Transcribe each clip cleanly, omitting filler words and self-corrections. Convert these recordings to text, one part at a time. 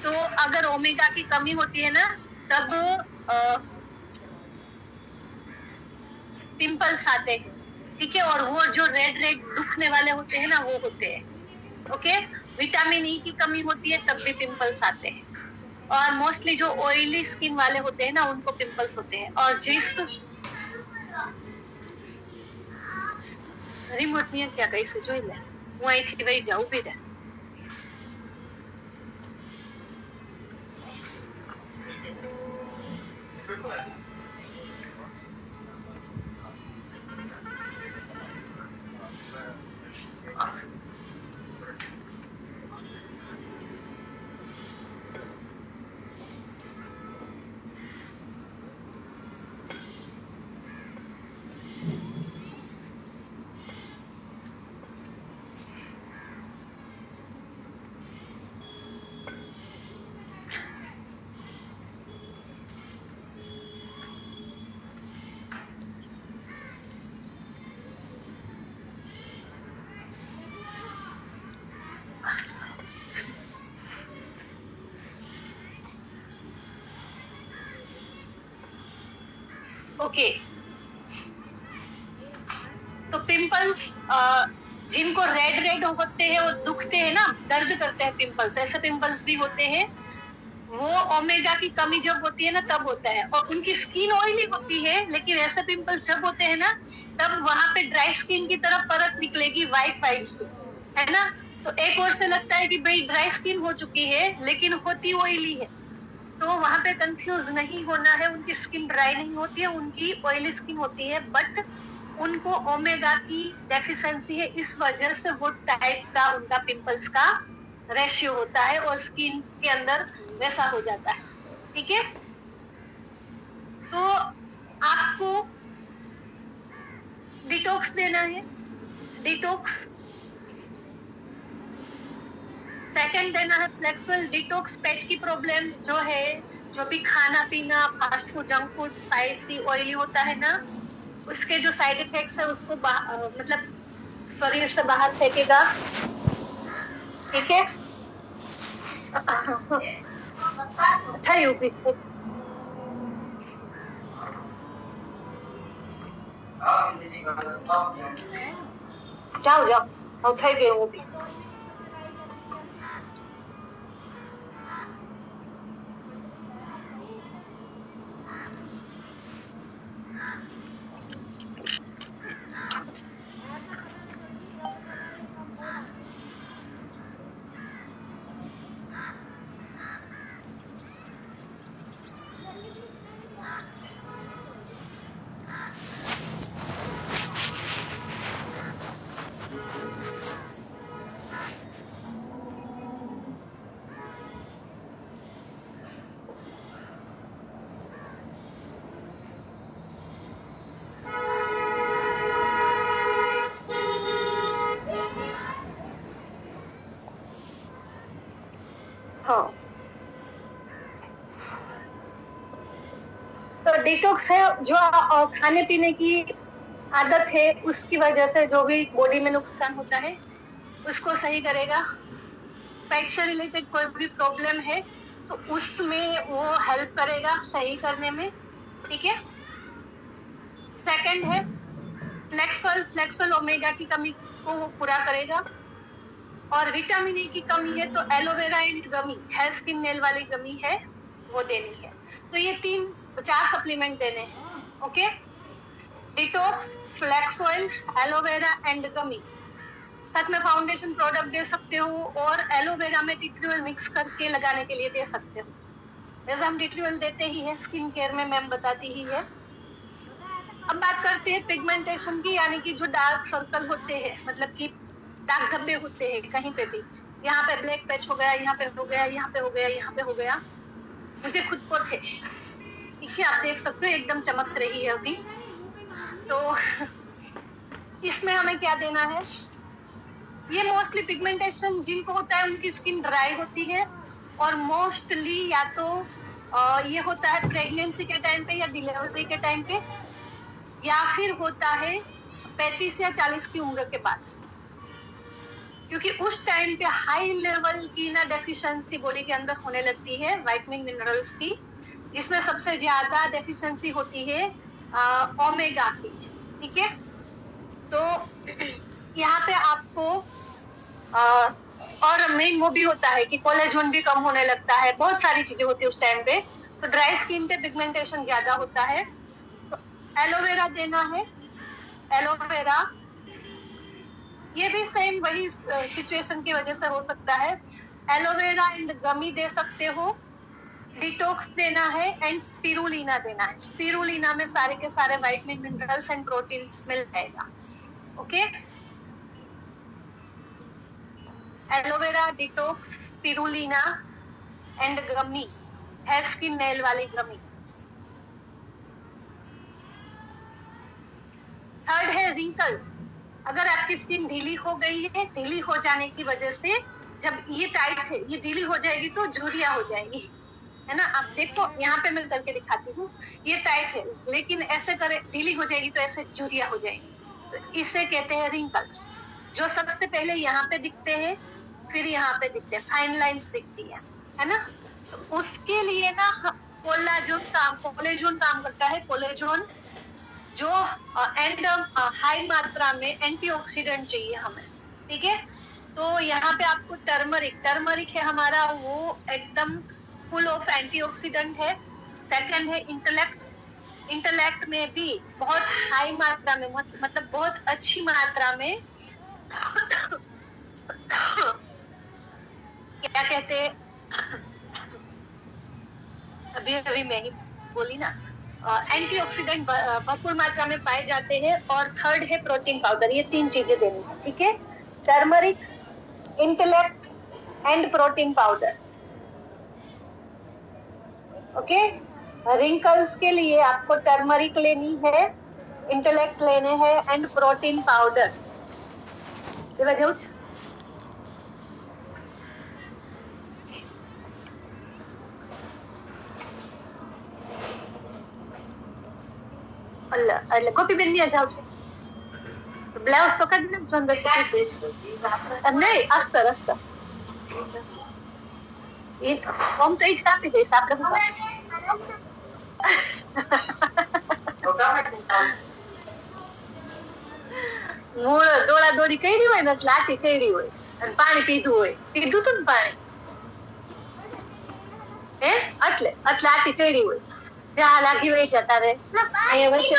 तो अगर ओमेगा की कमी होती है ना तब पिंपल्स आते हैं, ठीक है। और वो जो रेड रेड दुखने वाले होते हैं ना वो होते हैं, ओके। विटामिन ई की कमी होती है तब भी पिंपल्स आते हैं। और मोस्टली जो ऑयली स्किन वाले होते हैं ना उनको पिंपल्स होते हैं। और जिस रिमोट नहीं क्या कहीं से જોઈ લે, હું અહીંથી વહી જાઉં, ઊભી રહે। ओके, तो पिंपल्स जिनको रेड रेड होते हैं और दुखते हैं ना, दर्द करते हैं पिंपल्स, ऐसे पिंपल्स भी होते हैं। वो ओमेगा की कमी जब होती है ना तब होता है। और उनकी स्किन ऑयली होती है, लेकिन ऐसे पिंपल्स जब होते हैं ना तब वहां पे ड्राई स्किन की तरफ परत निकलेगी व्हाइट व्हाइट से, है ना। तो एक ओर से लगता है कि भाई ड्राई स्किन हो चुकी है, लेकिन होती ऑयली है। तो वहां पे कंफ्यूज नहीं होना है, उनकी स्किन ड्राई नहीं होती है, उनकी ऑयली स्किन होती है, बट उनको ओमेगा की डेफिशिएंसी है, इस वजह से वो टाइप का उनका पिंपल्स का रेशियो होता है और स्किन के अंदर वैसा हो जाता है, ठीक है। तो आपको डिटॉक्स देना है, डिटॉक्स। सेकंड देना है फ्लेक्सुअल डिटॉक्स। पेट की प्रॉब्लम्स जो है, जो भी खाना पीना fast food, junk food, spicy, oily होता है ना, उसके जो साइड इफेक्ट्स है उसको मतलब शरीर से बाहर फेंकेगा, ठीक है। अच्छा यू भी जाओ जाओ, और થઈ ગયું वो भी। हाँ, तो डिटॉक्स है जो खाने पीने की आदत है उसकी वजह से जो भी बॉडी में नुकसान होता है उसको सही करेगा। पेट से रिलेटेड कोई भी प्रॉब्लम है तो उसमें वो हेल्प करेगा सही करने में, ठीक है। सेकंड है फ्लेक्सुअल। फ्लेक्सुअल ओमेगा की कमी को वो पूरा करेगा। और विटामिन ई की कमी है तो aloe vera and gummy, hair skin nail वाली गमी है वो देनी है। तो ये 4 सप्लीमेंट देने हैं, okay. Detox, flax oil, aloe vera and gummy. साथ में फाउंडेशन प्रोडक्ट दे सकते हो और एलोवेरा में टी ऑयल मिक्स करके लगाने के लिए दे सकते हो। जैसे हम टी ऑयल देते ही है स्किन केयर में, मैम बताती ही है। अब बात करते हैं पिगमेंटेशन की, यानी कि जो डार्क सर्कल होते हैं, मतलब कि दाग धब्बे होते हैं कहीं पे भी, यहाँ पे ब्लैक पैच हो गया, यहाँ पे हो गया, यहाँ पे हो गया, यहाँ पे हो गया, मुझे खुद को थे, ठीक है। आप देख सकते हो एकदम चमक रही है अभी। तो इसमें हमें क्या देना है, ये मोस्टली पिगमेंटेशन जिनको होता है उनकी स्किन ड्राई होती है। और मोस्टली या तो ये होता है प्रेगनेंसी के टाइम पे या डिलीवरी के टाइम पे, या फिर होता है 35 या 40 की उम्र के बाद, क्योंकि उस टाइम पे हाई लेवल की ना डेफिशिएंसी बॉडी के अंदर होने लगती है विटामिन मिनरल्स की, जिसमें सबसे ज्यादा डेफिशिएंसी होती है ओमेगा की। ठीक है, तो यहाँ पे आपको और मेन वो भी होता है कि कोलेजन भी कम होने लगता है, बहुत सारी चीजें होती है उस टाइम पे। तो ड्राई स्किन पे पिगमेंटेशन ज्यादा होता है, तो एलोवेरा देना है। एलोवेरा ये भी सेम वही सिचुएशन की वजह से हो सकता है। एलोवेरा एंड गमी दे सकते हो, डिटॉक्स देना है एंड स्पिरुलिना देना है। स्पिरुलिना में सारे के सारे विटामिन मिनरल्स एंड प्रोटीन्स मिल जाएगा। Okay, aloe vera, detox, spirulina and gummy, hair skin nail वाली गमी। थर्ड है रिंकल्स। अगर आपकी स्किन ढीली हो गई है, ढीली हो जाने की वजह से, जब ये टाइट है, ये ढीली हो जाएगी तो झुर्रियां हो जाएगी, है ना। आप देखो यहाँ पे मैं करके दिखाती हूँ, ये टाइट है लेकिन ऐसे करे ढीली हो जाएगी तो ऐसे झुर्रियां हो जाएगी, तो इसे कहते हैं रिंकल्स, जो सबसे पहले यहाँ पे दिखते हैं, फिर यहाँ पे दिखते हैं, फाइन लाइन्स दिखती है ना। तो उसके लिए ना कोलेजन काम करता है। कोलेजन जो एंड हाई मात्रा में एंटीऑक्सीडेंट चाहिए हमें। ठीक है, तो यहाँ पे आपको टर्मरिक है हमारा, वो एकदम फुल ऑफ एंटीऑक्सीडेंट है। सेकंड है इंटेलेक्ट में भी बहुत हाई मात्रा में, मतलब बहुत अच्छी मात्रा में क्या कहते हैं, अभी मैं ही बोली ना, एंटीऑक्सीडेंट भरपूर मात्रा में पाए जाते हैं। और थर्ड है प्रोटीन पाउडर। ये 3 चीजें देनी है। ठीक है, turmeric, intellect and protein powder. Okay, wrinkles के लिए आपको टर्मरिक लेनी है, इंटेलेक्ट लेने हैं and protein powder. Copy Ben नहीं जाओ ब्लाउज तो कर देना अंदर नहीं अस्तर ये हम तो इस कापी दे साहब મૂળ દોડા દોડી કરી હોય ને લાઠી ચડી હોય અને પાણી પીધું હોય પીધું તું ને પાણી હે એટલે લાઠી ચડી હોય જા લાગી હોય જતા રે અહીંયા વચ્ચે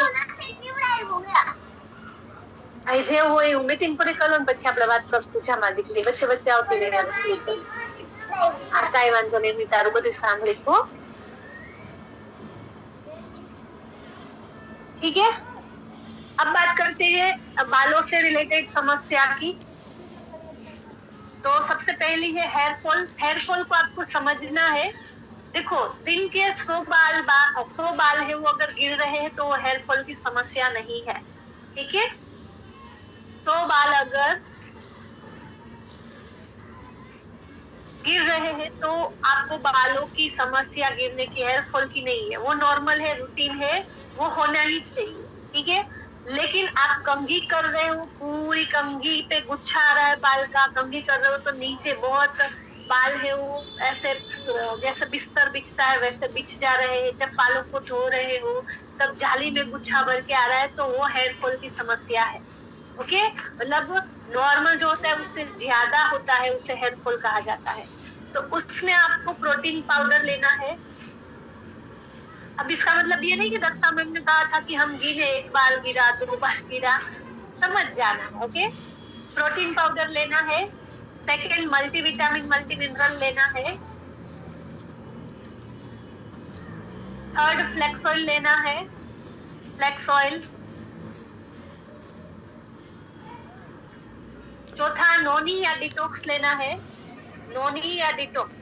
અહીં જે હોય હું મીટિંગ પૂરી કરું ને પછી આપણે વાત કરશું છે મારી દીકરી વચ્ચે વચ્ચે આવતી રહે આ કાંઈ વાંધો નહીં તારું બધું સાંભળીશ હો ठीक है। अब बात करते हैं बालों से रिलेटेड समस्या की। तो सबसे पहली है हेयर फॉल को आपको समझना है। देखो दिन के 100 बाल है वो अगर गिर रहे हैं तो वो हेयर फॉल की समस्या नहीं है। ठीक है, 100 बाल अगर गिर रहे हैं तो आपको बालों की समस्या गिरने की, हेयर फॉल की नहीं है, वो नॉर्मल है, रूटीन है, वो होना ही चाहिए। ठीक है, लेकिन आप कंघी कर रहे हो, पूरी कंघी पे गुच्छा आ रहा है बाल का, कंघी कर रहे हो तो नीचे बहुत बाल है वो ऐसे जैसे बिस्तर बिछता है वैसे बिछ जा रहे हैं। जब बालों को धो रहे हो तब जाली में गुच्छा भर के आ रहा है तो वो हेयर फॉल की समस्या है। ओके, मतलब नॉर्मल जो होता है उससे ज्यादा होता है, उसे हेयर फॉल कहा जाता है। तो उसमें आपको प्रोटीन पाउडर लेना है। अब इसका मतलब ये नहीं कि दक्षा मैम ने कहा था कि हम गिरे, 1 बार गिरा 2 बार गिरा, समझ जाना। ओके, प्रोटीन पाउडर लेना है। सेकेंड मल्टीविटामिन मल्टी मिनरल लेना है। थर्ड फ्लेक्स ऑयल लेना है, फ्लेक्स ऑयल। चौथा नोनी या डिटॉक्स लेना है, नोनी या डिटॉक्स।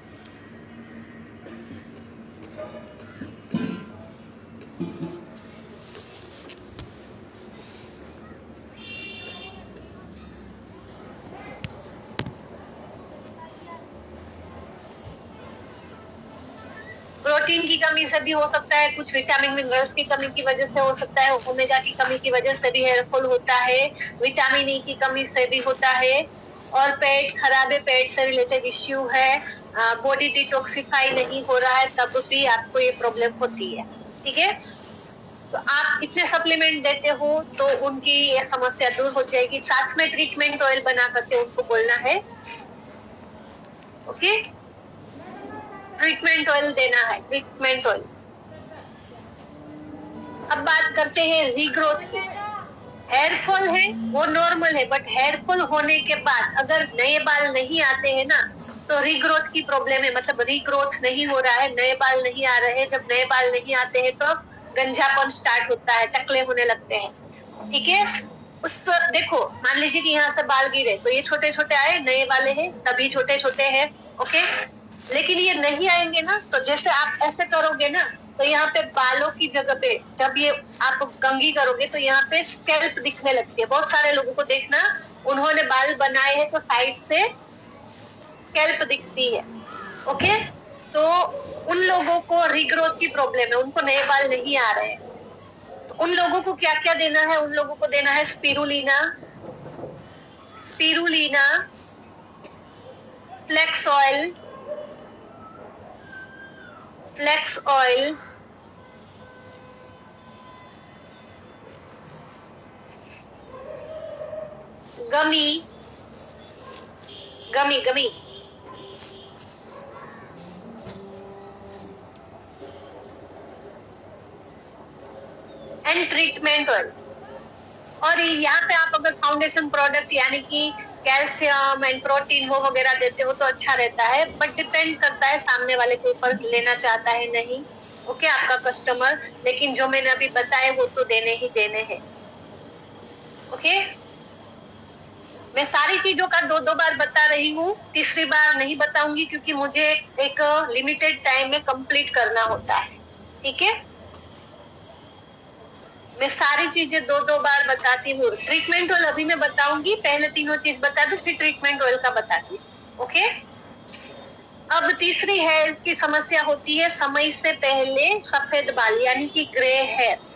प्रोटीन की कमी से भी हो सकता है, कुछ विटामिन मिनरल्स की कमी की वजह से हो सकता है, ओमेगा की कमी की वजह से भी हेयर फॉल होता है, विटामिन ई की कमी से भी होता है। और पेट खराब है, पेट से रिलेटेड इश्यू है, बॉडी डिटॉक्सिफाई नहीं हो रहा है, तब भी आपको ये प्रॉब्लम होती है। ठीक है, तो आप इतने सप्लीमेंट देते हो तो उनकी ये समस्या दूर हो जाएगी। साथ में ट्रीटमेंट ऑयल बना करके उनको बोलना है, ओके, ट्रीटमेंट ऑयल देना है, ट्रीटमेंट ऑयल। अब बात करते हैं रीग्रोथ की। हेयर फॉल है वो नॉर्मल है, बट हेयर फॉल होने के बाद अगर नए बाल नहीं आते हैं ना, तो रीग्रोथ की प्रॉब्लम है, मतलब रीग्रोथ नहीं हो रहा है, नए बाल नहीं आ रहे हैं। जब नए बाल नहीं आते हैं तो गंजापन स्टार्ट होता है, टकले होने लगते हैं। ठीक है, उस पर देखो, मान लीजिए कि यहाँ से बाल गिरे तो ये छोटे छोटे आए, नए वाले हैं तभी छोटे छोटे हैं, ओके। लेकिन ये नहीं आएंगे ना, तो जैसे आप ऐसे करोगे ना, तो यहाँ पे बालों की जगह पे जब ये आप कंघी करोगे तो यहाँ पे स्कैल्प दिखने लगती है। बहुत सारे लोगों को देखना, उन्होंने बाल बनाए हैं तो साइड से स्कैल्प दिखती है, ओके। तो उन लोगों को रीग्रोथ की प्रॉब्लम है, उनको नए बाल नहीं आ रहे हैं। तो उन लोगों को क्या क्या देना है? उन लोगों को देना है spirulina, spirulina, flax oil, flax oil, gummy, gummy gummy, and treatment oil. और यहाँ पे आप अगर फाउंडेशन प्रोडक्ट यानी कि कैल्शियम एंड प्रोटीन वो वगैरह देते हो तो अच्छा रहता है, बट डिपेंड करता है सामने वाले के ऊपर लेना चाहता है नहीं, ओके, आपका कस्टमर। लेकिन जो मैंने अभी बताए वो तो देने ही देने हैं, ओके। मैं सारी चीजों का दो दो बार बता रही हूँ, तीसरी बार नहीं बताऊंगी क्योंकि मुझे एक लिमिटेड टाइम में कंप्लीट करना होता है। ठीक है, मैं सारी चीजें दो दो बार बताती हूँ। ट्रीटमेंट ऑयल अभी मैं बताऊंगी, पहले तीनों चीज बता दूं फिर ट्रीटमेंट ऑयल का बताती हूँ, ओके। अब तीसरी हेयर की समस्या होती है समय से पहले सफेद बाल यानी कि ग्रे हेयर।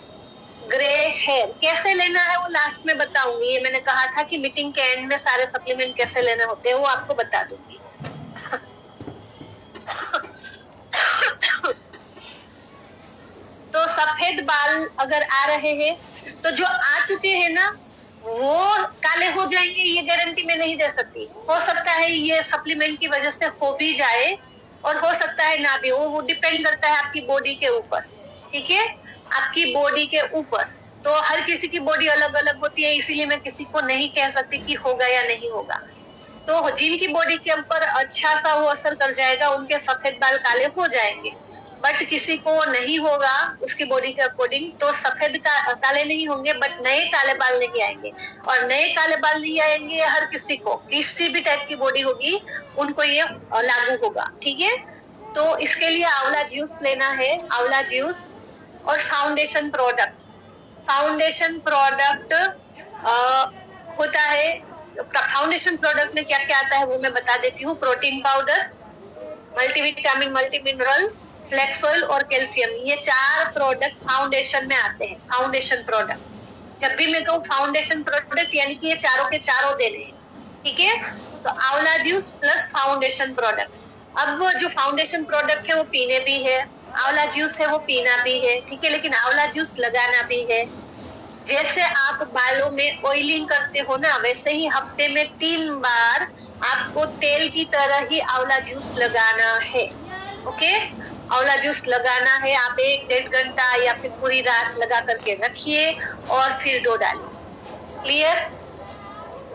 ग्रे हेयर कैसे लेना है वो लास्ट में बताऊंगी। ये मैंने कहा था कि मीटिंग के एंड में सारे सप्लीमेंट कैसे लेने होते हैं वो आपको बता दूंगी। तो सफेद बाल अगर आ रहे हैं तो जो आ चुके हैं ना वो काले हो जाएंगे, ये गारंटी मैं नहीं दे सकती। हो सकता है ये सप्लीमेंट की वजह से हो भी जाए और हो सकता है ना भी हो, वो डिपेंड करता है आपकी बॉडी के ऊपर। ठीक है, आपकी बॉडी के ऊपर। तो हर किसी की बॉडी अलग अलग होती है, इसीलिए मैं किसी को नहीं कह सकती कि होगा या नहीं होगा। तो जिनकी बॉडी के ऊपर अच्छा सा वो असर कर जाएगा उनके सफेद बाल काले हो जाएंगे, बट किसी को नहीं होगा उसकी बॉडी के अकॉर्डिंग तो सफेद काले नहीं होंगे, बट नए काले बाल नहीं आएंगे। और नए काले बाल नहीं आएंगे हर किसी को, किसी भी टाइप की बॉडी होगी उनको ये लागू होगा। ठीक है, तो इसके लिए आंवला जूस लेना है, आंवला जूस। और फाउंडेशन प्रोडक्ट, फाउंडेशन प्रोडक्ट होता है। फाउंडेशन प्रोडक्ट में क्या क्या आता है वो मैं बता देती हूँ। Protein powder, multivitamin, multi mineral, flax oil और कैल्शियम, ये 4 प्रोडक्ट फाउंडेशन में आते हैं। फाउंडेशन प्रोडक्ट, जब भी मैं कहूँ फाउंडेशन प्रोडक्ट यानी कि ये चारों के चारों देने हैं। ठीक है, तो आंवला जूस प्लस फाउंडेशन प्रोडक्ट। अब वो जो फाउंडेशन प्रोडक्ट है वो पीने भी है, आंवला जूस है वो पीना भी है। ठीक है, लेकिन आंवला जूस लगाना भी है। जैसे आप बालों में ऑयलिंग करते हो ना, वैसे ही हफ्ते में 3 बार आपको तेल की तरह ही आंवला जूस लगाना है। ओके, आंवला जूस लगाना है। आप 1-1.5 घंटा या फिर पूरी रात लगा करके रखिए और फिर धो डालिए। क्लियर?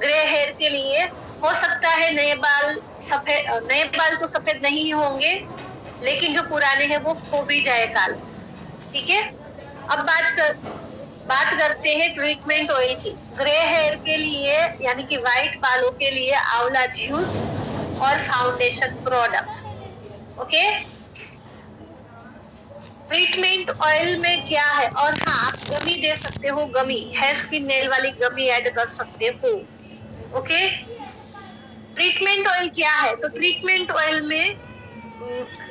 ग्रे हेयर के लिए हो सकता है नए बाल सफेद, नए बाल तो सफेद नहीं होंगे, लेकिन जो पुराने हैं वो खो भी जाए काल। ठीक है, अब बात करते हैं ट्रीटमेंट ऑयल की। ग्रे हेयर के लिए यानी कि व्हाइट बालों के लिए आंवला जूस और foundation product. Okay, treatment oil में क्या है? और हाँ, आप गमी दे सकते हो, गमी हेयर स्किन नेल वाली गमी ऐड कर सकते हो। ओके, ट्रीटमेंट ऑयल क्या है? तो ट्रीटमेंट ऑयल में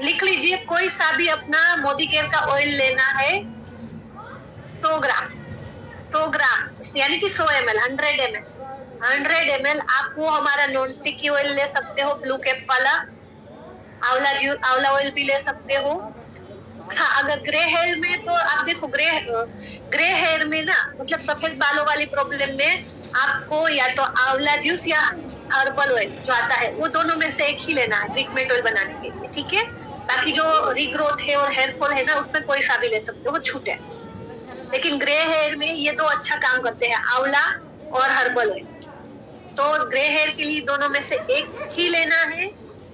लिख लीजिए, कोई सा भी अपना मोदी केयर का ऑयल लेना है 100 ग्राम, 100 ग्राम यानी कि 100 ml, 100 ml। 100 ml आप वो हमारा नॉन स्टिकी ऑयल ले सकते हो, ब्लू कैप वाला, आंवला ऑयल भी ले सकते हो। हाँ, अगर ग्रे हेयर में तो आप देखो, ग्रे हेयर में ना, मतलब सफेद बालों वाली प्रॉब्लम में आपको या तो आंवला जूस या हर्बल ऑयल जो आता है, वो दोनों में से एक ही लेना है ट्रीटमेंट ऑयल बनाने के लिए, ठीक है। बाकी जो रीग्रोथ है और हेयर फॉल है ना, उसमें कोई सा भी ले सकते हो, वो छूट है। लेकिन ग्रे हेयर में ये दो अच्छा काम करते हैं, आंवला और हर्बल ऑयल। तो ग्रे हेयर के लिए दोनों में से एक ही लेना है,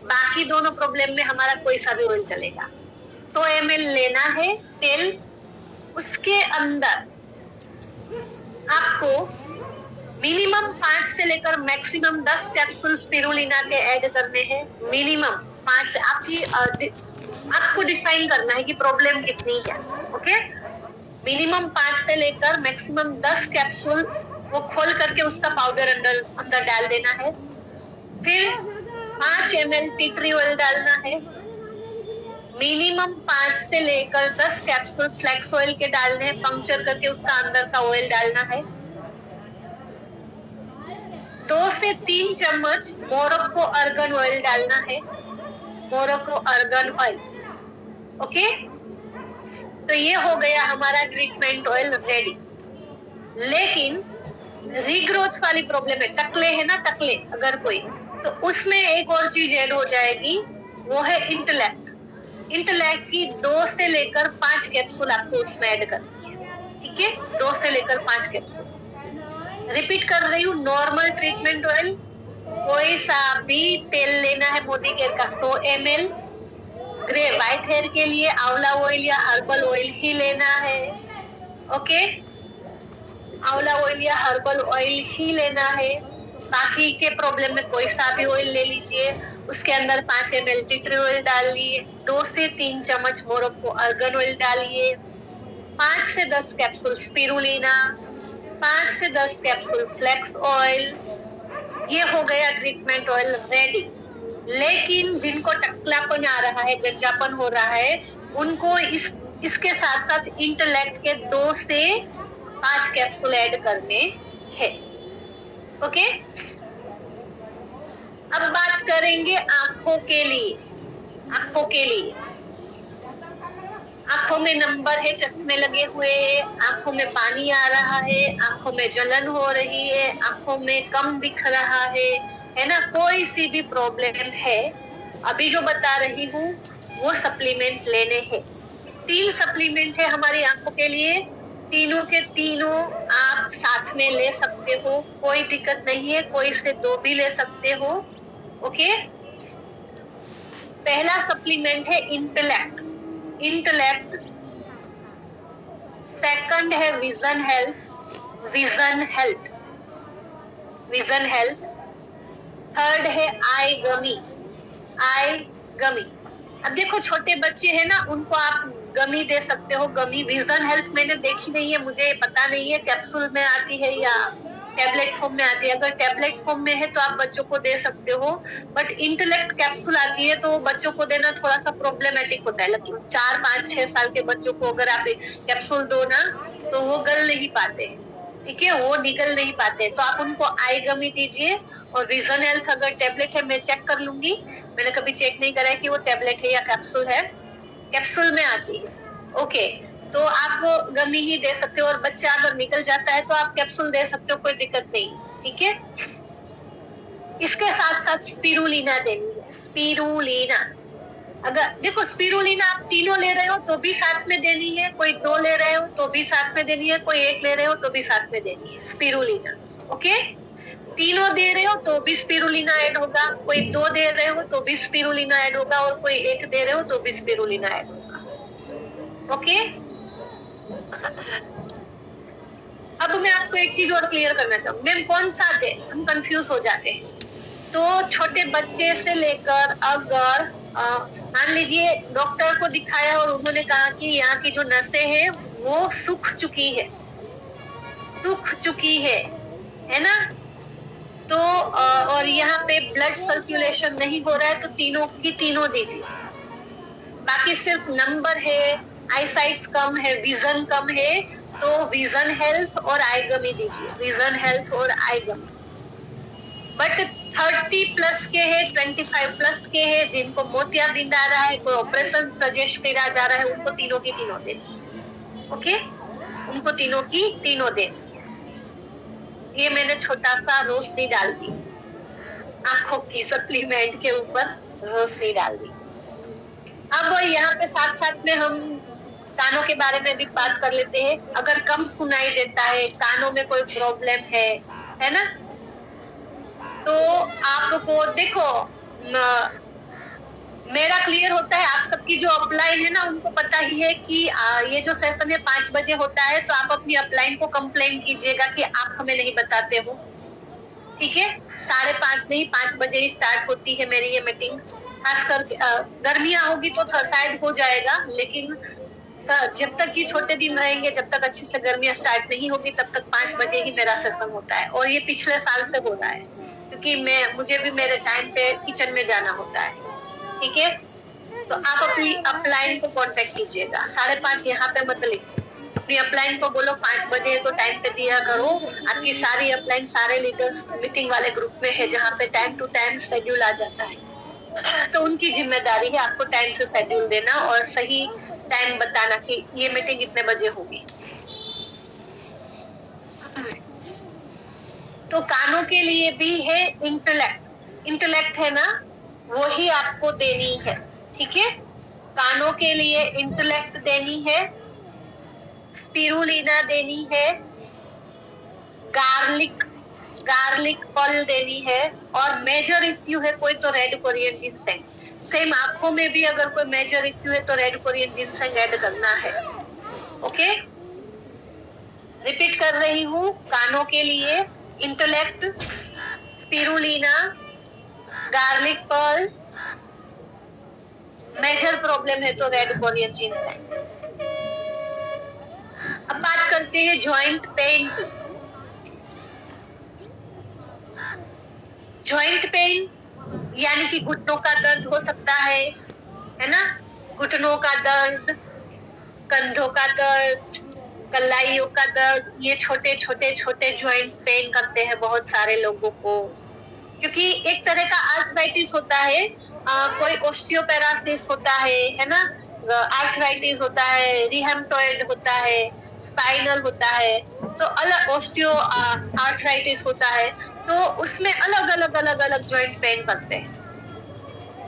बाकी दोनों प्रॉब्लम में हमारा कोई सा भी ऑयल चलेगा। 100 ml लेना है तेल, उसके अंदर आपको मिनिमम 5 से लेकर मैक्सिमम 10 कैप्सूल स्पिरुलिना के ऐड करने हैं। मिनिमम 5 से आपको डिफाइन करना है कि प्रॉब्लम कितनी है, ओके। मिनिमम 5 से लेकर मैक्सिमम 10 कैप्सूल वो खोल करके उसका पाउडर अंदर डाल देना है। फिर 5 ml टी ट्री ऑयल डालना है। मिनिमम 5 से लेकर 10 कैप्सूल फ्लैक्स ऑयल के डालने हैं, पंक्चर करके उसका अंदर का ऑयल डालना है। 2 से 3 चम्मच मोरक्को आर्गन ऑयल डालना है, मोरक्को आर्गन ऑयल, ओके। तो ये हो गया हमारा ट्रीटमेंट ऑयल रेडी। लेकिन रीग्रोथ वाली प्रॉब्लम है, टकले है ना, टकले अगर कोई, तो उसमें एक और चीज ऐड हो जाएगी, वो है इंटेलेक्ट। इंटेलेक्ट की 2 से लेकर 5 कैप्सूल आपको उसमें ऐड करनी है, ठीक है। 2 से लेकर 5 कैप्सूल। रिपीट कर रही हूँ, नॉर्मल ट्रीटमेंट ऑयल कोई सा भी तेल लेना है, मोदी केयर का 100 ml। ग्रे व्हाइट हेयर के लिए आंवला ऑयल या हर्बल ऑयल ही लेना है, ओके। आंवला ऑयल या हर्बल ऑयल ही लेना है। बाकी के प्रॉब्लम में कोई सा भी ऑयल ले लीजिए, उसके अंदर 5 ml टी ट्री ऑयल डालिए, 2 से 3 चम्मच मोरक्को आर्गन ऑयल डालिए, 5 से 10 कैप्सूल स्पिरुलिना, 5 से 10 कैप्सूल फ्लैक्स ऑयल। ये हो गया ट्रीटमेंट ऑयल रेडी। लेकिन जिनको टकलापन आ रहा है, गंजापन हो रहा है, उनको इसके साथ साथ इंटेलेक्ट के 2 से 5 कैप्सूल ऐड करने हैं, ओके। अब बात करेंगे आंखों के लिए। आंखों के लिए, आंखों में नंबर है, चश्मे लगे हुए हैं, आंखों में पानी आ रहा है, आंखों में जलन हो रही है, आंखों में कम दिख रहा है ना, कोई सी भी प्रॉब्लम है, अभी जो बता रही हूँ वो सप्लीमेंट लेने हैं। 3 सप्लीमेंट है हमारी आंखों के लिए, तीनों के तीनों आप साथ में ले सकते हो, कोई दिक्कत नहीं है, कोई से 2 भी ले सकते हो, ओके। पहला सप्लीमेंट है इंटेलेक्ट। सेकंड है विजन हेल्थ। थर्ड है आई गमी। अब देखो, छोटे बच्चे हैं ना, उनको आप गमी दे सकते हो, गमी। विजन हेल्थ मैंने देखी नहीं है, मुझे पता नहीं है कैप्सूल में आती है या टैबलेट फॉर्म में आती है। अगर टैबलेट फॉर्म में है तो आप बच्चों को दे सकते हो, बट इंटेलेक्ट कैप्सूल आती है तो बच्चों को देना थोड़ा सा प्रॉब्लमेटिक होता है। लेकिन 4, 5, 6 साल के बच्चों को अगर आप कैप्सूल दो ना, तो वो गल नहीं पाते, ठीक है, वो निगल नहीं पाते। तो आप उनको आई गमी दीजिए। और विजन हेल्थ अगर टैबलेट है, मैं चेक कर लूंगी, मैंने कभी चेक नहीं करा है कि वो टैबलेट है या कैप्सूल है, कैप्सूल में आती है, ओके। तो आप वो गमी ही दे सकते हो, और बच्चा अगर निकल जाता है तो आप कैप्सूल दे सकते हो, कोई दिक्कत नहीं, ठीक है। इसके साथ साथ स्पिरुलिना देनी है, स्पिरुलिना। अगर देखो, स्पिरुलिना आप 3 ले रहे हो तो भी साथ में देनी है, कोई 2 ले रहे हो तो भी साथ में देनी है, कोई 1 ले रहे हो तो भी साथ में देनी है स्पिरुलिना, ओके। 3 दे रहे हो तो भी स्पिरुलिना ऐड होगा, कोई 2 दे रहे हो तो भी स्पिरुलिना ऐड होगा, और कोई 1 दे रहे हो तो भी स्पिरुलिना ऐड होगा, ओके। अब मैं आपको एक चीज और क्लियर करना चाहूँ, मैम कौन सा दे, हम कंफ्यूज हो जाते हैं। तो छोटे बच्चे से लेकर, अगर मान लीजिए डॉक्टर को दिखाया और उन्होंने कहा कि यहाँ की जो नसें हैं वो सूख चुकी है ना, तो और यहाँ पे ब्लड सर्कुलेशन नहीं हो रहा है, तो तीनों की तीनों दीजिए। बाकी सिर्फ नंबर है, आईसाइट कम है, विजन कम है, तो विजन हेल्थ और आई गमी दीजिए, विजन हेल्थ और आई गमी, बट 30+ के है, 25+ के है, जिनको मोतियाबिंद आ रहा है, कोई ऑपरेशन सजेस्ट करा जा रहा है, उनको तीनों की तीनों देनी है। ओके, उनको तीनों की तीनों देनी है। ये मैंने छोटा सा रोशनी डाल दी आंखों की सप्लीमेंट के ऊपर, रोशनी डाल दी। अब यहाँ पे साथ साथ में हम कानों के बारे में भी बात कर लेते हैं। अगर कम सुनाई देता है, कानों में कोई प्रॉब्लम है ना, तो आपको देखो मेरा क्लियर होता है, आप सबकी जो अपलाइन है ना, उनको पता ही है कि ये जो सेशन है 5 बजे होता है, तो आप अपनी अपलाइन को कंप्लेन कीजिएगा कि आप हमें नहीं बताते हो। ठीक है, 5:30 नहीं, 5 बजे ही स्टार्ट होती है मेरी ये मीटिंग। खासकर गर्मियां होगी तो शायद हो जाएगा, लेकिन जब तक ये छोटे दिन रहेंगे, जब तक अच्छी से गर्मियां स्टार्ट नहीं होगी, तब तक 5 बजे ही मेरा सेशन होता है। और ये पिछले साल से हो रहा है, क्योंकि मुझे भी मेरे टाइम पे किचन में जाना होता है। ठीक है, तो आप अपनी अपलाइन को कांटेक्ट कीजिएगा। 5:30 यहाँ पे मत लिखो, अपनी अपलाइन को बोलो 5 बजे तो टाइम पे दिया करो। आपकी सारी अपलाइन सारे लीडर्स मीटिंग वाले ग्रुप में है, जहाँ पे टाइम टू टाइम शेड्यूल आ जाता है, तो उनकी जिम्मेदारी है आपको टाइम से शेड्यूल देना और सही टाइम बताना कि ये मीटिंग इतने बजे होगी। तो कानों के लिए भी है इंटेलेक्ट है ना, वो ही आपको देनी है। ठीक है, कानों के लिए इंटेलेक्ट देनी है, स्पिरुलिना देनी है, गार्लिक पल देनी है, और मेजर इश्यू है कोई तो रेड कोरियन जिनसेंग। सेम आंखों में भी अगर कोई मेजर इश्यू है तो रेड कोरियन जिनसेंग ऐड करना है। ओके, रिपीट कर रही हूँ, कानों के लिए intellect, spirulina, garlic pearl, major problem है तो रेड कोरियन जिनसेंग। अब बात करते हैं जॉइंट पेन की। जॉइंट पेन यानी कि घुटनों का दर्द हो सकता है ना, घुटनों का दर्द, कंधों का दर्द, कलाइयों का दर्द, ये छोटे छोटे जॉइंट्स पेन करते हैं बहुत सारे लोगों को, क्योंकि एक तरह का आर्थराइटिस होता है, कोई ओस्टियोपेरासिस होता है ना, आर्थराइटिस होता है, रिहेमटॉइड होता है, स्पाइनल होता है, तो अलग ओस्टियो आर्थराइटिस होता है, तो उसमें अलग अलग जॉइंट पेन करते हैं,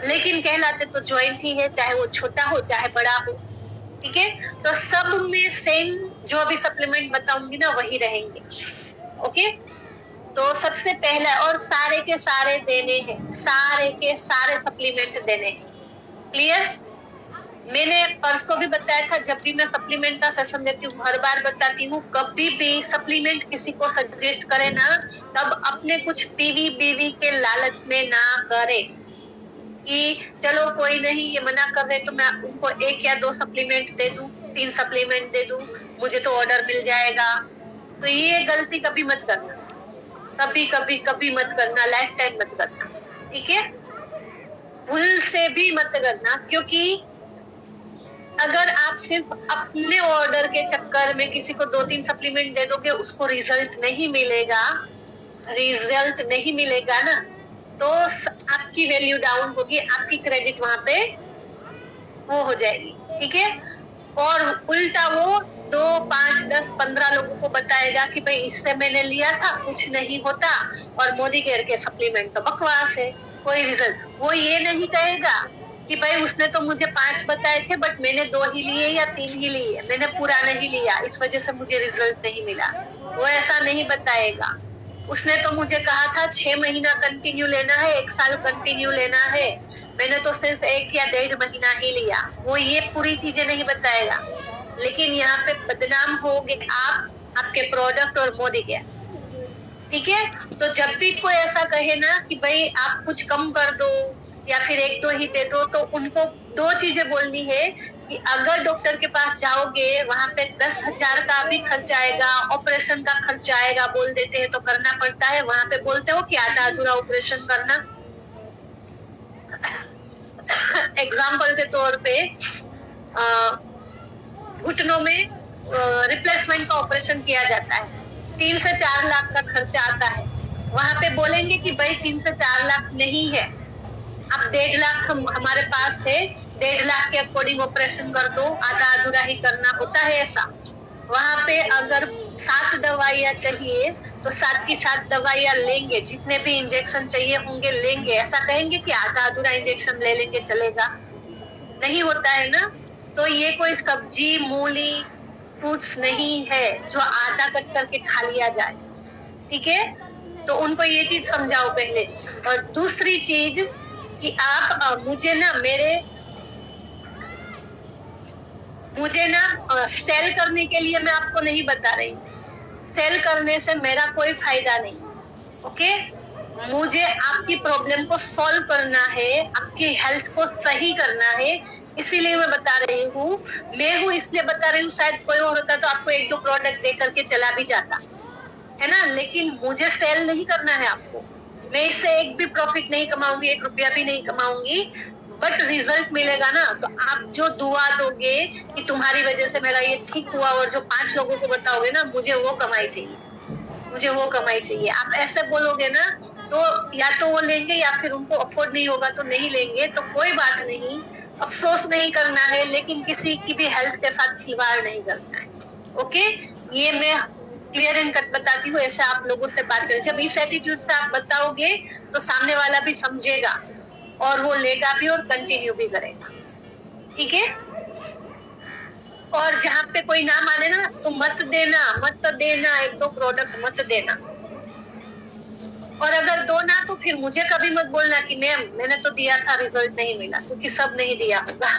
लेकिन कहलाते तो जॉइंट ही है, चाहे वो छोटा हो चाहे बड़ा हो। ठीक है, तो सब में सेम जो भी सप्लीमेंट बताऊंगी ना वही रहेंगे। ओके, तो सबसे पहला, और सारे के सारे देने हैं, सारे के सारे सप्लीमेंट देने हैं। क्लियर? मैंने परसों भी बताया था, जब भी मैं सप्लीमेंट का सेशन देती हूँ हर बार बताती हूँ, कभी भी सप्लीमेंट किसी को सजेस्ट करे ना, तब अपने कुछ टीवी बीवी के लालच में ना करे कि चलो कोई नहीं ये मना कर रहे तो मैं उनको 1 या 2 सप्लीमेंट दे दूं, 3 सप्लीमेंट दे दूं, मुझे तो ऑर्डर मिल जाएगा। तो ये गलती कभी मत करना, कभी मत करना, लाइफ टाइम मत करना। ठीक है, भूल से भी मत करना, क्योंकि अगर आप सिर्फ अपने ऑर्डर के चक्कर में किसी को 2-3 सप्लीमेंट दे दोगे, उसको रिजल्ट नहीं मिलेगा ना, तो आपकी वैल्यू डाउन होगी, आपकी क्रेडिट वहां पे वो हो जाएगी। ठीक है, और उल्टा वो 2, 5, 10, 15 लोगों को बताएगा कि भाई इससे मैंने लिया था, कुछ नहीं होता, और मोदी केयर के सप्लीमेंट तो बकवास है, कोई रिजल्ट। वो ये नहीं कहेगा कि भाई उसने तो मुझे 5 बताए थे, बट मैंने 2 ही लिए या 3 ही लिए, मैंने पूरा नहीं लिया, इस वजह से मुझे रिजल्ट नहीं मिला। वो ऐसा नहीं बताएगा। उसने तो मुझे कहा था 6 महीना कंटिन्यू लेना है, 1 साल कंटिन्यू लेना है, मैंने तो सिर्फ 1 या 1.5 महीना ही लिया। वो ये पूरी चीजें नहीं बताएगा, लेकिन यहाँ पे बदनाम होगे आप, आपके प्रोडक्ट और मोदी के। ठीक है, तो जब भी कोई ऐसा कहे ना कि भाई आप कुछ कम कर दो या फिर 1-2 ही दे दो, तो उनको 2 चीजें बोलनी है कि अगर डॉक्टर के पास जाओगे वहां पे 10,000 का भी खर्च आएगा, ऑपरेशन का खर्च आएगा, बोल देते हैं तो करना पड़ता है। वहां पे बोलते हो कि आधा अधूरा ऑपरेशन करना। एग्जाम्पल के तौर पे घुटनों में रिप्लेसमेंट का ऑपरेशन किया जाता है, 3 से 4 लाख का खर्चा आता है। वहां पे बोलेंगे कि भाई 3 से 4 लाख नहीं है, अब 1.5 लाख हमारे पास है, 1.5 लाख के अकॉर्डिंग ऑपरेशन कर दो, आधा अधूरा ही करना होता है ऐसा। वहां पे अगर 7 दवाइयां चाहिए तो 7 की 7 दवाइयां लेंगे, जितने भी इंजेक्शन चाहिए होंगे लेंगे। ऐसा कहेंगे कि आधा अधूरा इंजेक्शन ले लेंगे चलेगा, नहीं होता है ना। तो ये कोई सब्जी मूली फ्रूट्स नहीं है जो आधा कट करके खा लिया जाए, ठीक है। तो उनको ये चीज समझाओ पहले। और दूसरी चीज कि आप मुझे सेल करने के लिए मैं आपको नहीं बता रही, सेल करने से मेरा कोई फायदा नहीं, ओके। मुझे आपकी प्रॉब्लम को सॉल्व करना है, आपकी हेल्थ को सही करना है, इसीलिए मैं बता रही हूँ। मैं हूँ इसलिए बता रही हूँ, शायद कोई और होता तो आपको 1-2 प्रोडक्ट दे करके चला भी जाता है ना, लेकिन मुझे सेल नहीं करना है आपको। मैं इससे एक भी प्रॉफिट नहीं कमाऊंगी, 1 रुपया भी नहीं कमाऊंगी, बट रिजल्ट मिलेगा ना। तो आप जो दुआ दोगे कि तुम्हारी वजह से मेरा ये ठीक हुआ, और जो 5 लोगों को बताओगे ना, मुझे वो कमाई चाहिए, मुझे वो कमाई चाहिए। आप ऐसे बोलोगे ना तो या तो वो लेंगे या फिर उनको अफोर्ड नहीं होगा तो नहीं लेंगे, तो कोई बात नहीं, अफसोस नहीं करना है, लेकिन किसी की भी हेल्थ के साथ खिलवाड़ नहीं करना है, ओके। ये मैं क्लियर एंड कट बताती हूँ, ऐसे आप लोगों से बात करें। जब इस एटीट्यूड से आप बताओगे तो सामने वाला भी समझेगा और वो लेगा भी और कंटिन्यू भी करेगा, ठीक है। और जहाँ पे कोई ना माने ना तो मत देना, 1-2 प्रोडक्ट मत देना। और अगर दो ना तो फिर मुझे कभी मत बोलना कि मैम मैंने तो दिया था रिजल्ट नहीं मिला, क्योंकि सब नहीं दिया होगा,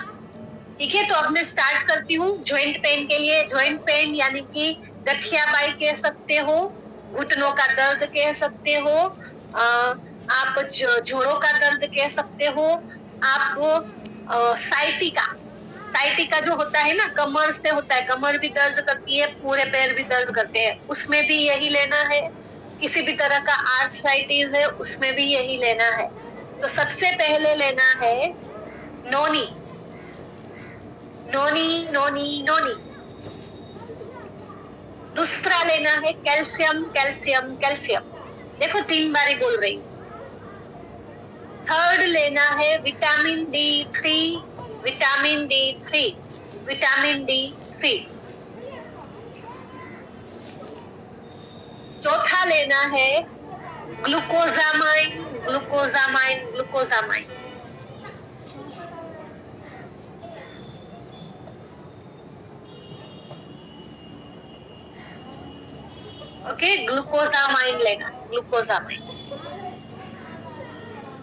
ठीक है। तो अब मैं स्टार्ट करती हूँ ज्वाइंट पेन के लिए। ज्वाइंट पेन यानी कि गठियाबाई कह सकते हो, घुटनों का दर्द कह सकते हो, आप जोड़ों का दर्द कह सकते हो, आपको साइटिका जो होता है ना, कमर से होता है, कमर भी दर्द करती है, पूरे पैर भी दर्द करते हैं, उसमें भी यही लेना है। किसी भी तरह का आर्थराइटिस है उसमें भी यही लेना है। तो सबसे पहले लेना है नोनी नोनी नोनी नोनी। दूसरा लेना है कैल्शियम कैल्शियम कैल्शियम, देखो 3 बारी बोल रही हूँ। थर्ड लेना है vitamin D3 vitamin D3 vitamin D3। चौथा लेना है glucosamine glucosamine glucosamine. Okay, glucosamine लेना, ग्लूकोजामाइन।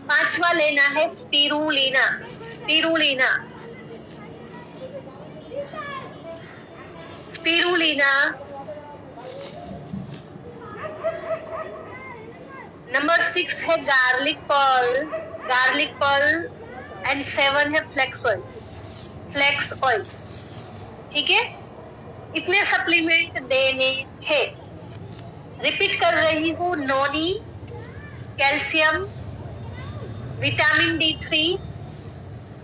पांचवा लेना है स्पिरुलिना स्पिरुलिना स्पिरुलिना। नंबर 6 है गार्लिक पर्ल एंड 7 है फ्लेक्स ऑयल, ठीक है। इतने सप्लीमेंट देने हैं। रिपीट कर रही हूँ, noni, calcium, vitamin D3,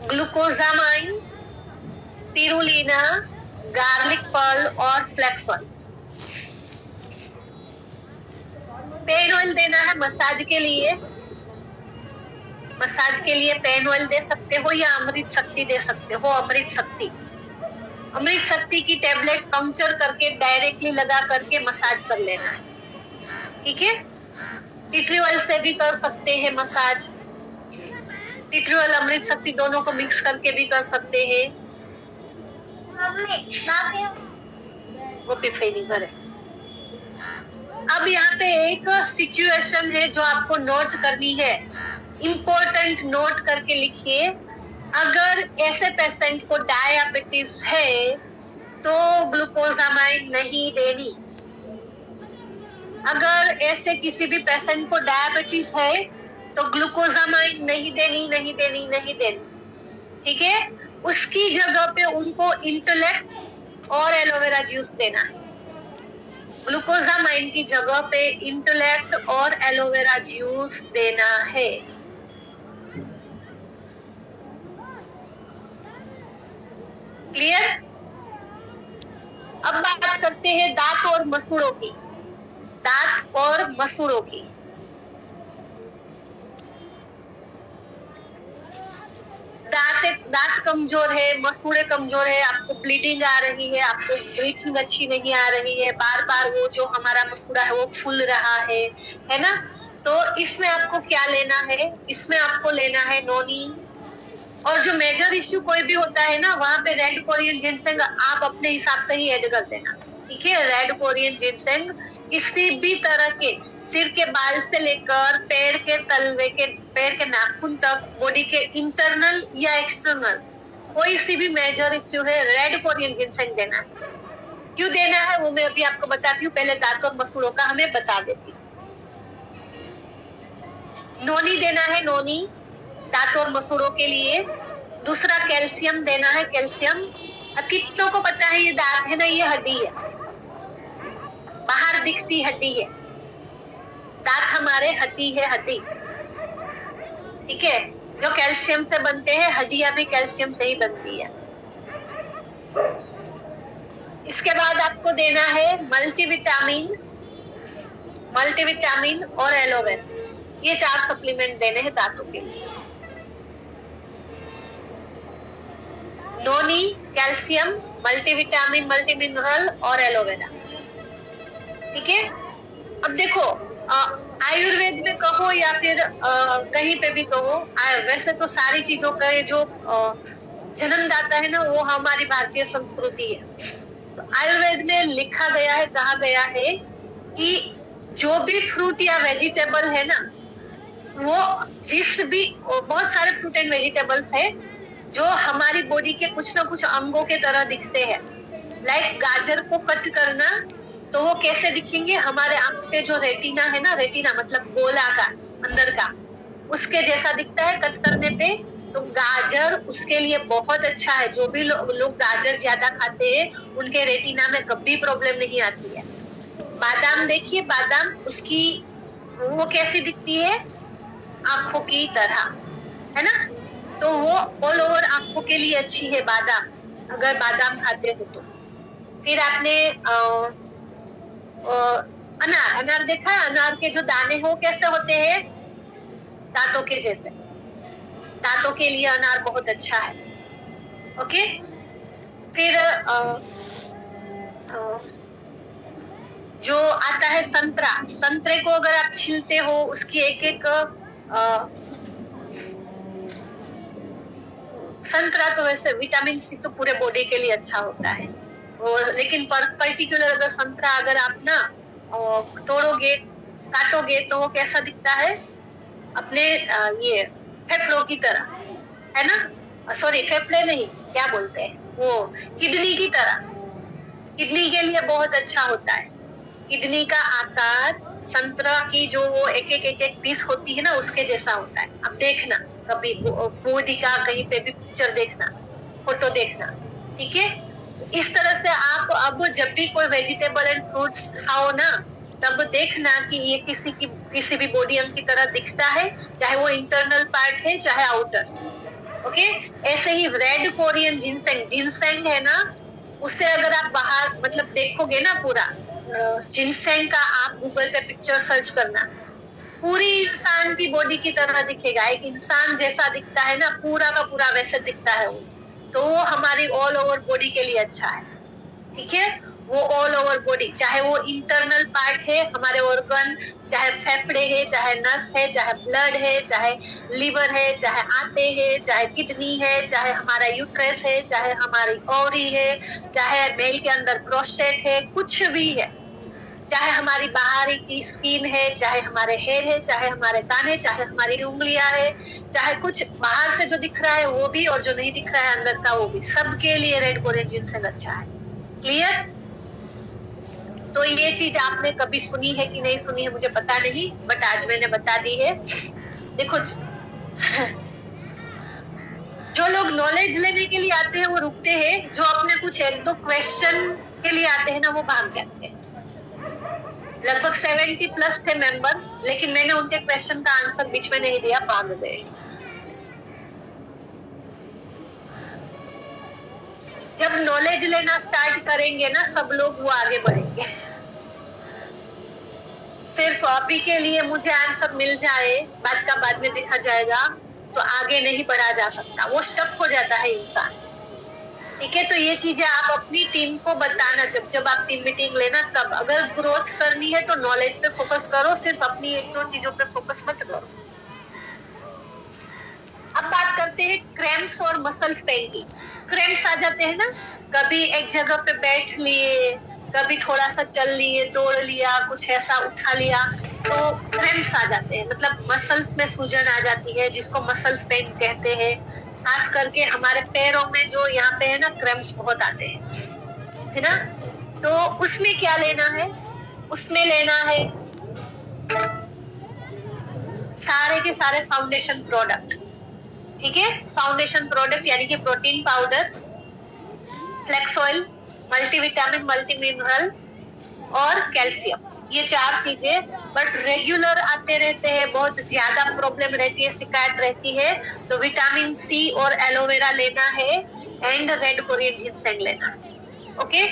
glucosamine, spirulina, garlic pearl और फ्लेक्स ऑयल। पेन ऑयल देना है मसाज के लिए, पेन ऑयल दे सकते हो या अमृत शक्ति दे सकते हो। अमृत शक्ति की टेबलेट पंक्चर करके डायरेक्टली लगा करके मसाज कर लेना है, ठीक है। टी ऑयल से भी कर सकते हैं मसाज, टी ऑयल अमृत शक्ति दोनों को मिक्स करके भी कर सकते हैं। वो पिफेनिगर है। अब यहाँ पे एक सिचुएशन है जो आपको नोट करनी है, इम्पोर्टेंट, नोट करके लिखिए। अगर ऐसे पेशेंट को डायबिटीज है तो ग्लूकोजामाइन नहीं देनी। अगर ऐसे किसी भी पेशेंट को डायबिटीज है तो ग्लूकोजामाइन नहीं देनी, ठीक है। उसकी जगह पे उनको इंटेलेक्ट और एलोवेरा जूस देना है। ग्लूकोजामाइन की जगह पे इंटेलेक्ट और एलोवेरा जूस देना है। क्लियर? अब बात करते हैं दांत और मसूड़ों की। कमजोर है, मसूड़े कमजोर है, आपको ब्लीडिंग आ रही है, आपको ब्रीथिंग अच्छी नहीं आ रही है, बार बार वो जो हमारा मसूड़ा है वो फूल रहा है ना, तो इसमें आपको क्या लेना है, इसमें आपको लेना है नोनी। और जो मेजर इश्यू कोई भी होता है ना, वहां पे रेड कोरियन जिनसेंग आप अपने हिसाब से ही ऐड कर देना, ठीक है। रेड कोरियन जिनसेंग किसी भी तरह के सिर के बाल से लेकर पैर के तलवे के, पैर के नाखून तक, बॉडी के इंटरनल या एक्सटर्नल कोई सी भी मेजर इश्यू है, रेड कोरियन जिनसेंग देना है। क्यों देना है वो मैं अभी आपको बताती हूँ, पहले दांत और मसूड़ों का हमें बता देती हूँ। नोनी देना है, नोनी दांत और मसूड़ों के लिए। दूसरा कैल्शियम देना है, कैल्शियम। कितनों को पता है ये दांत है ना, ये हड्डी है, बाहर दिखती हड्डी है, दांत हमारे हड्डी है, हड्डी, ठीक है। जो कैल्शियम से बनते हैं, हड्डियां भी कैल्शियम से ही बनती है। इसके बाद आपको देना है मल्टीविटामिन, मल्टीविटामिन और एलोवेरा, ये 4 सप्लीमेंट देने हैं दांतों के लिए। नोनी, कैल्शियम, मल्टीविटामिन, मल्टीमिनरल और एलोवेरा, ठीक है। अब देखो आयुर्वेद में कहो या फिर कहीं पे भी कहो, वैसे तो सारी चीजों का जो जन्मदाता है ना वो हमारी भारतीय संस्कृति है। तो आयुर्वेद में लिखा गया है, कहा गया है कि जो भी फ्रूट या वेजिटेबल है ना, वो जिस भी, बहुत सारे फ्रूट एंड वेजिटेबल्स है जो हमारी बॉडी के कुछ ना कुछ अंगों के तरह दिखते हैं। लाइक गाजर को कट करना तो वो कैसे दिखेंगे, हमारे आंख पे जो रेटिना है ना, रेटिना मतलब गोला का अंदर का, उसके जैसा दिखता है कट करने पे। तो गाजर उसके लिए बहुत अच्छा है। जो भी लोग गाजर ज्यादा खाते हैं उनके रेटिना में कभी प्रॉब्लम नहीं आती है। बादाम देखिए, बादाम उसकी वो कैसी दिखती है, आंखों की तरह, है ना। तो वो ऑल ओवर आंखों के लिए अच्छी है बादाम, अगर बादाम खाते हो तो। फिर आपने अनार, अनार देखा, अनार के जो दाने हो कैसे होते हैं, दांतों के जैसे, दांतों के लिए अनार बहुत अच्छा है, ओके। फिर जो आता है संतरा, संतरे को अगर आप छीलते हो उसकी एक एक संतरा तो वैसे विटामिन सी तो पूरे बॉडी के लिए अच्छा होता है, और लेकिन पर्टिकुलर अगर संतरा अगर आप ना तोड़ोगे, काटोगे तो वो कैसा दिखता है, अपने ये फेफड़ों की तरह, है ना। सॉरी, फेफड़े नहीं, क्या बोलते हैं वो, किडनी की तरह। किडनी के लिए बहुत अच्छा होता है। किडनी का आकार संतरा की जो वो एक एक पीस होती है ना, उसके जैसा होता है। अब देखना कभी बॉडी का कहीं पे भी पिक्चर देखना, फोटो देखना, ठीक है। इस तरह से आप अब जब भी कोई वेजिटेबल एंड फ्रूट्स खाओ ना, तब देखना कि ये किसी भी बॉडी अंग की तरह दिखता है, चाहे वो इंटरनल पार्ट है चाहे आउटर, ओके। ऐसे ही रेड कोरियन जिनसेंग, जिनसेंग है ना, उससे अगर आप बाहर मतलब देखोगे ना पूरा जिनसेंग का, आप गूगल पे पिक्चर सर्च करना, पूरी इंसान की बॉडी की तरह दिखेगा, एक इंसान जैसा दिखता है ना, पूरा का पूरा वैसे दिखता है वो। तो वो हमारी ऑल ओवर बॉडी के लिए अच्छा है, ठीक है। वो ऑल ओवर बॉडी, चाहे वो इंटरनल पार्ट है हमारे ऑर्गन, चाहे फेफड़े है, चाहे नस है, चाहे ब्लड है, चाहे लिवर है, चाहे आंतें है, चाहे किडनी है, चाहे हमारा यूट्रस है, चाहे हमारी ओवरी है, चाहे मेल के अंदर प्रोस्टेट है, कुछ भी है, चाहे हमारी बाहरी की स्किन है, चाहे हमारे हेयर है, चाहे हमारे कान है, चाहे हमारी उंगलियां है, चाहे कुछ बाहर से जो दिख रहा है वो भी, और जो नहीं दिख रहा है अंदर का वो भी, सबके लिए रेड कोरियन जिनसेंग अच्छा है। क्लियर? तो ये चीज आपने कभी सुनी है कि नहीं सुनी है मुझे पता नहीं, बट आज मैंने बता दी है। देखो जो लोग नॉलेज लेने के लिए आते हैं वो रुकते हैं, जो अपने कुछ एक दो क्वेश्चन के लिए आते हैं ना वो भाग जाते हैं। लगभग 70+ थे मेंबर, लेकिन मैंने उनके क्वेश्चन का आंसर बीच में नहीं दिया, भाग गए। जब नॉलेज लेना स्टार्ट करेंगे ना सब लोग, वो आगे बढ़ेंगे। सिर्फ अभी के लिए मुझे आंसर मिल जाए, बाद का बाद में देखा जाएगा, तो आगे नहीं बढ़ा जा सकता, वो स्टक हो जाता है इंसान। ठीक है, तो ये चीजें आप अपनी टीम को बताना, जब आप टीम मीटिंग लेना तब। अगर ग्रोथ करनी है तो नॉलेज पे फोकस करो, सिर्फ अपनी एक दो चीजों पे फोकस मत करो। अब बात करते हैं क्रैम्प्स और मसल पेन की। क्रैम्प्स आ जाते हैं ना, कभी एक जगह पे बैठ लिए, कभी थोड़ा सा चल लिए, दौड़ लिया, कुछ ऐसा उठा लिया, तो क्रैम्प्स आ जाते हैं, मतलब मसल्स में सूजन आ जाती है, जिसको मसल्स पेन कहते हैं। खास करके हमारे पैरों में जो यहाँ पे है ना, क्रैम्प्स बहुत आते हैं, है ना। तो उसमें क्या लेना है, उसमें लेना है सारे के सारे फाउंडेशन प्रोडक्ट। ठीक है, फाउंडेशन प्रोडक्ट यानी कि protein powder, flax oil, multivitamin, multi mineral और कैल्शियम, ये 4 चीजें। बट रेगुलर आते रहते हैं, बहुत ज्यादा प्रॉब्लम रहती है, शिकायत रहती है, तो विटामिन सी और एलोवेरा लेना है एंड रेड कोरियन जिनसेंग लेना है। ओके,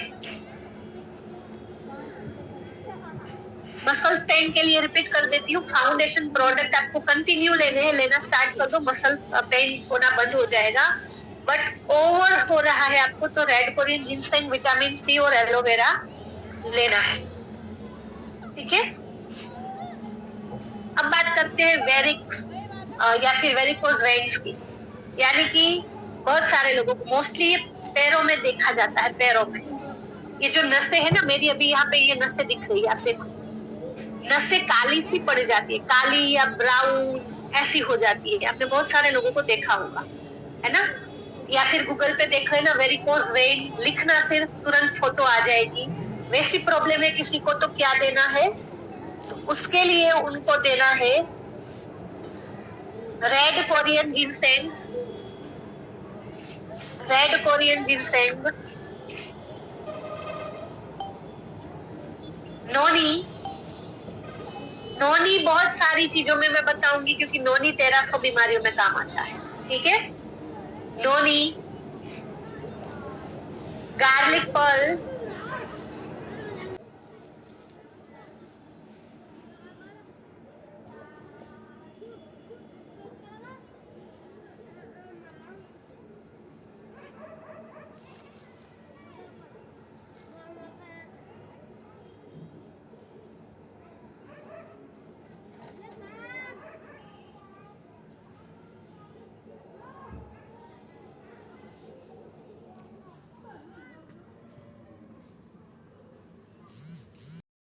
मसल्स पेन के लिए रिपीट कर देती हूँ, फाउंडेशन प्रोडक्ट आपको कंटिन्यू लेने हैं, लेना स्टार्ट कर दो, मसल्स पेन होना बंद हो जाएगा। बट ओवर हो रहा है आपको तो red Korean ginseng, vitamin C और एलोवेरा लेना है। ठीक है, अब बात करते हैं वेरिक्स या फिर वेरिकोज वेन्स की, यानी कि बहुत सारे लोगों को मोस्टली पैरों में देखा जाता है। पैरों में ये जो नसें है ना, मेरी अभी यहाँ पे ये नसें दिख रही है, आप देखो, नसें काली सी पड़ जाती है, काली या ब्राउन ऐसी हो जाती है। आपने बहुत सारे लोगों को देखा होगा, है ना। या फिर गूगल पे देख लेना वेरिकोज वेन, लिखना, सिर्फ तुरंत फोटो आ जाएगी। वैसी प्रॉब्लम है किसी को तो क्या देना है, उसके लिए उनको देना है red Korean ginseng, red Korean ginseng, noni. Noni बहुत सारी चीजों में मैं बताऊंगी, क्योंकि नोनी 1300 बीमारियों में काम आता है। ठीक है, नोनी, गार्लिक पर्ल,